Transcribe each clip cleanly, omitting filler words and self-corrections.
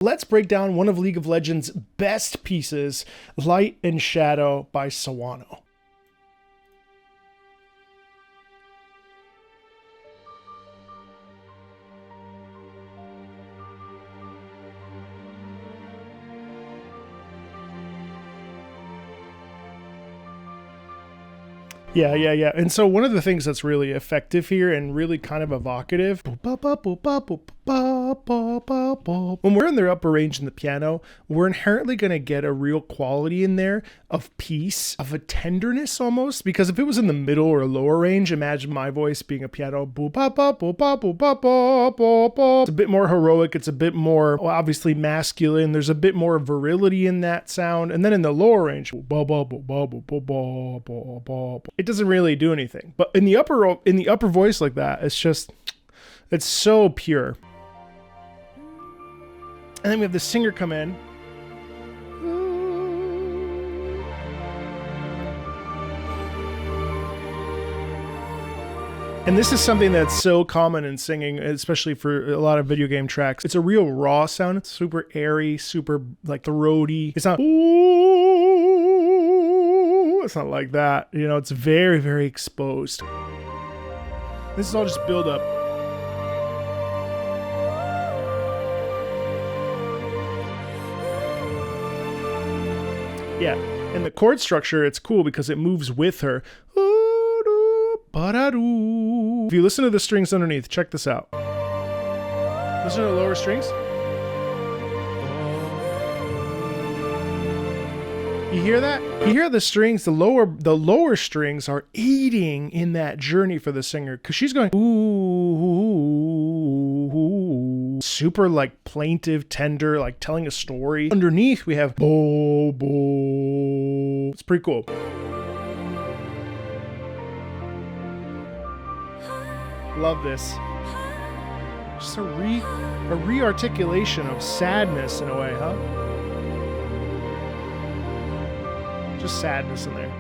Let's break down one of League of Legends' best pieces, Light and Shadow by Sawano. Yeah. And so one of the things that's really effective here and really kind of evocative, when we're in the upper range in the piano, we're inherently going to get a real quality in there of peace, of a tenderness almost, because if it was in the middle or lower range, imagine my voice being a piano. It's a bit more heroic. It's a bit more obviously masculine. There's a bit more virility in that sound. And then in the lower range, it doesn't really do anything. But in the upper voice like that, it's so pure. And then we have the singer come in. And this is something that's so common in singing, especially for a lot of video game tracks. It's a real raw sound. It's super airy, super like throaty. It's not, ooh, it's not like that. You know, it's very, very exposed. This is all just build up. Yeah, and the chord structure, it's cool because it moves with her. If you listen to the strings underneath, check this out. Listen to the lower strings. You hear that? You hear the strings, the lower strings are aiding in that journey for the singer because she's going ooh, super like plaintive, tender, like telling a story. Underneath we have bo bo. It's pretty cool. Love this. Just a re-articulation of sadness in a way, huh? Just sadness in there.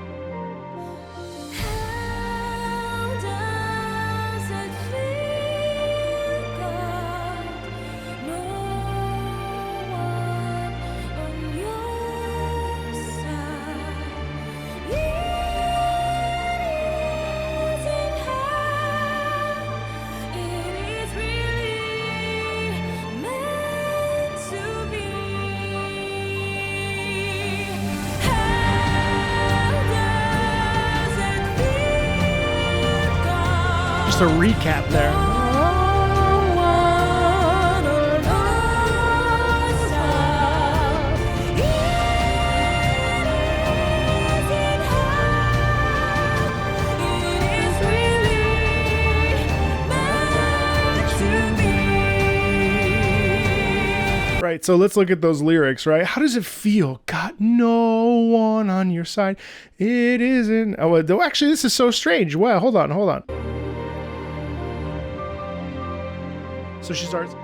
A recap there. Right, so let's look at those lyrics, right? How does it feel? Got no one on your side. It isn't. Oh, actually, this is so strange. Wow, hold on. So she starts,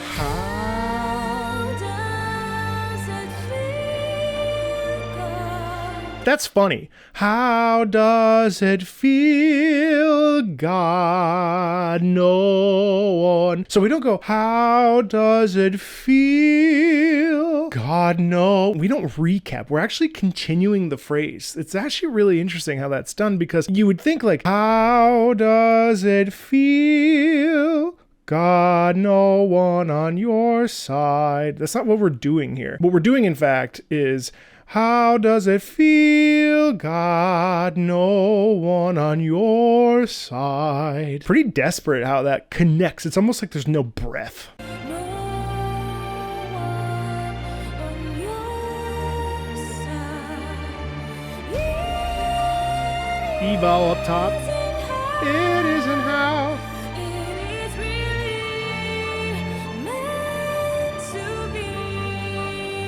how does it feel, God? That's funny. How does it feel, God? No one. So we don't go, how does it feel, God? No. We don't recap. We're actually continuing the phrase. It's actually really interesting how that's done because you would think like, how does it feel, God, no one on your side. That's not what we're doing here. What we're doing, in fact, is how does it feel, God, no one on your side. Pretty desperate how that connects. It's almost like there's no breath. Eval up top. It isn't how.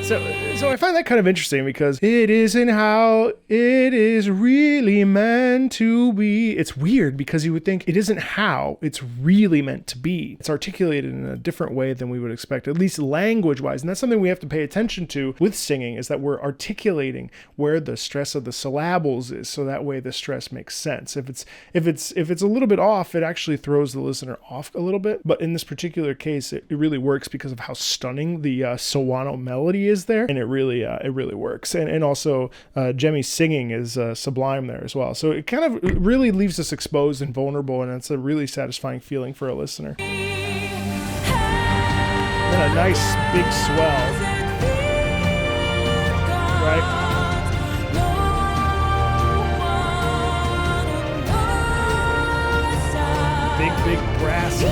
So I find that kind of interesting because it isn't how it is really meant to be. It's weird because you would think it isn't how it's really meant to be. It's articulated in a different way than we would expect, at least language-wise. And that's something we have to pay attention to with singing, is that we're articulating where the stress of the syllables is, so that way the stress makes sense. If it's a little bit off, it actually throws the listener off a little bit. But in this particular case, it really works because of how stunning the Sawano melody is there, and it really works. And also Jemmy's singing is sublime there as well. So it kind of really leaves us exposed and vulnerable, and it's a really satisfying feeling for a listener. Then a nice big swell, right? Big brass.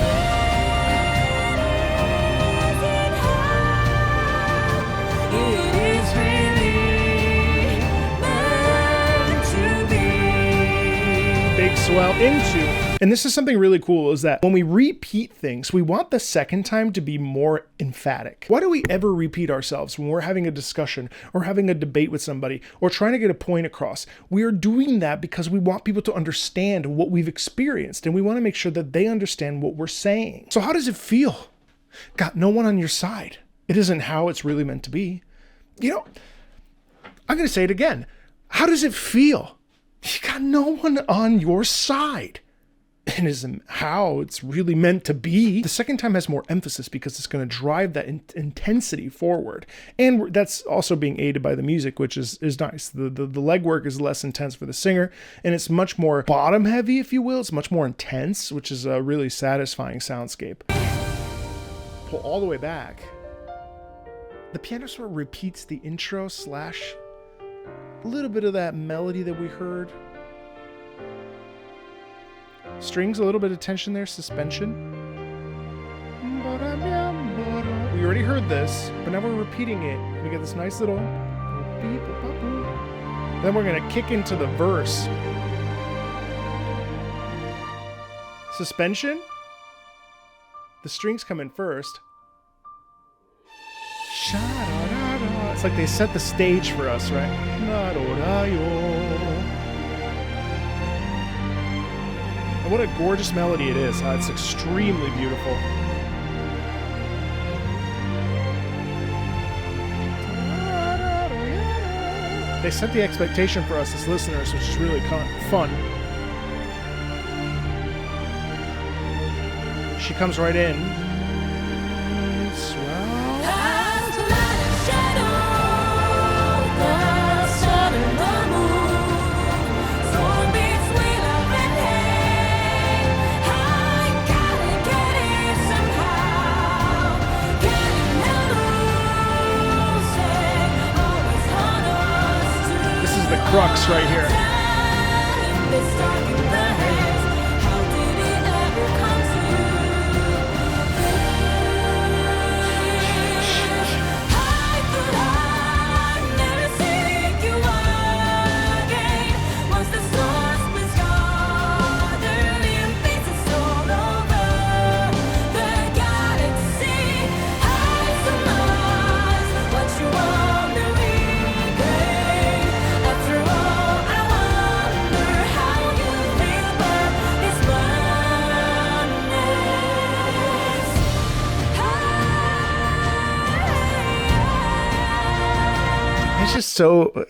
Swell into. And this is something really cool, is that when we repeat things, we want the second time to be more emphatic. Why do we ever repeat ourselves when we're having a discussion or having a debate with somebody or trying to get a point across? We are doing that because we want people to understand what we've experienced, and we want to make sure that they understand what we're saying. So how does it feel? Got no one on your side. It isn't how it's really meant to be. You know, I'm going to say it again. How does it feel? You got no one on your side. And isn't how it's really meant to be. The second time has more emphasis because it's going to drive that intensity forward. And that's also being aided by the music, which is nice. The legwork is less intense for the singer, and it's much more bottom heavy, if you will. It's much more intense, which is a really satisfying soundscape. Pull all the way back. The piano sort of repeats the intro / a little bit of that melody that we heard. Strings, a little bit of tension there, suspension. We already heard this, but now we're repeating it. We get this nice little... Then we're going to kick into the verse. Suspension. The strings come in first. It's like they set the stage for us, right? And what a gorgeous melody it is. It's extremely beautiful. They set the expectation for us as listeners, which is really fun. She comes right in. Crux right here. Just so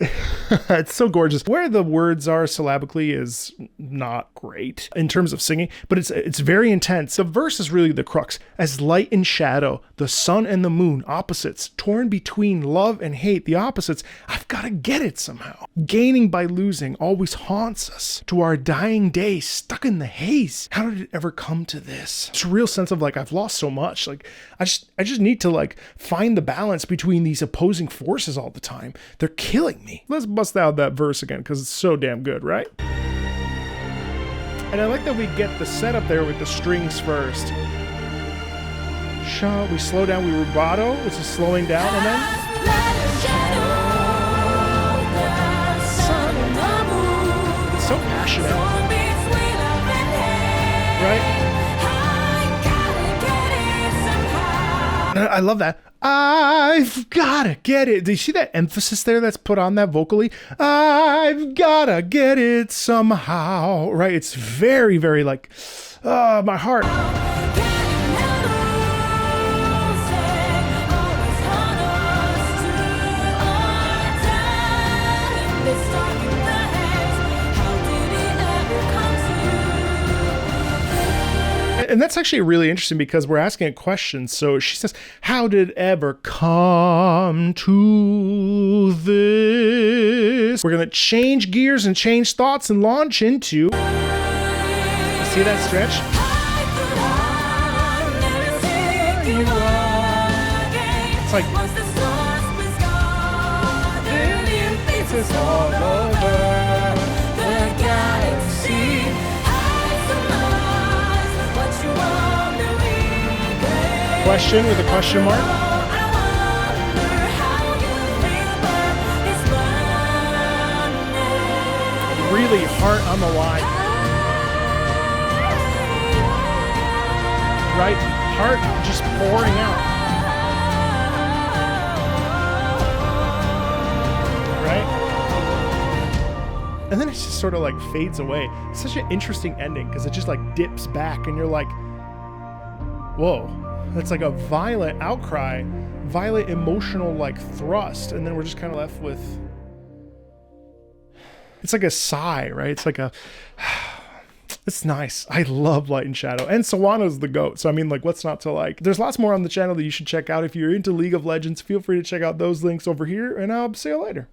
it's so gorgeous. Where the words are syllabically is not great in terms of singing, but it's very intense. The verse is really the crux. As light and shadow, the sun and the moon, opposites, torn between love and hate, the opposites, I've got to get it somehow. Gaining by losing always haunts us to our dying day, stuck in the haze. How did it ever come to this? It's a real sense of like, I've lost so much. Like I just need to like find the balance between these opposing forces all the time. They're killing me. Let's bust out that verse again because it's so damn good, right? And I like that we get the setup there with the strings first. We slow down, we rubato, which is slowing down, and then... It's so passionate. Right? I love that. I've gotta get it. Do you see that emphasis there that's put on that vocally? I've gotta get it somehow, right? It's very, very like, my heart. And that's actually really interesting because we're asking a question. So she says, how did it ever come to this? We're going to change gears and change thoughts and launch into... See that stretch? It's like... It's all over the galaxy. Question with a question mark. Really heart on the line. Right? Heart just pouring out. Right? And then it just sort of like fades away. It's such an interesting ending because it just like dips back and you're like, whoa. That's like a violent outcry, violent emotional like thrust, and then we're just kind of left with, it's like a sigh, right? It's like a, it's nice. I love Light and Shadow, and Sawano's the GOAT. So I mean, like, what's not to like? There's lots more on the channel that you should check out. If you're into League of Legends, feel free to check out those links over here, and I'll see you later.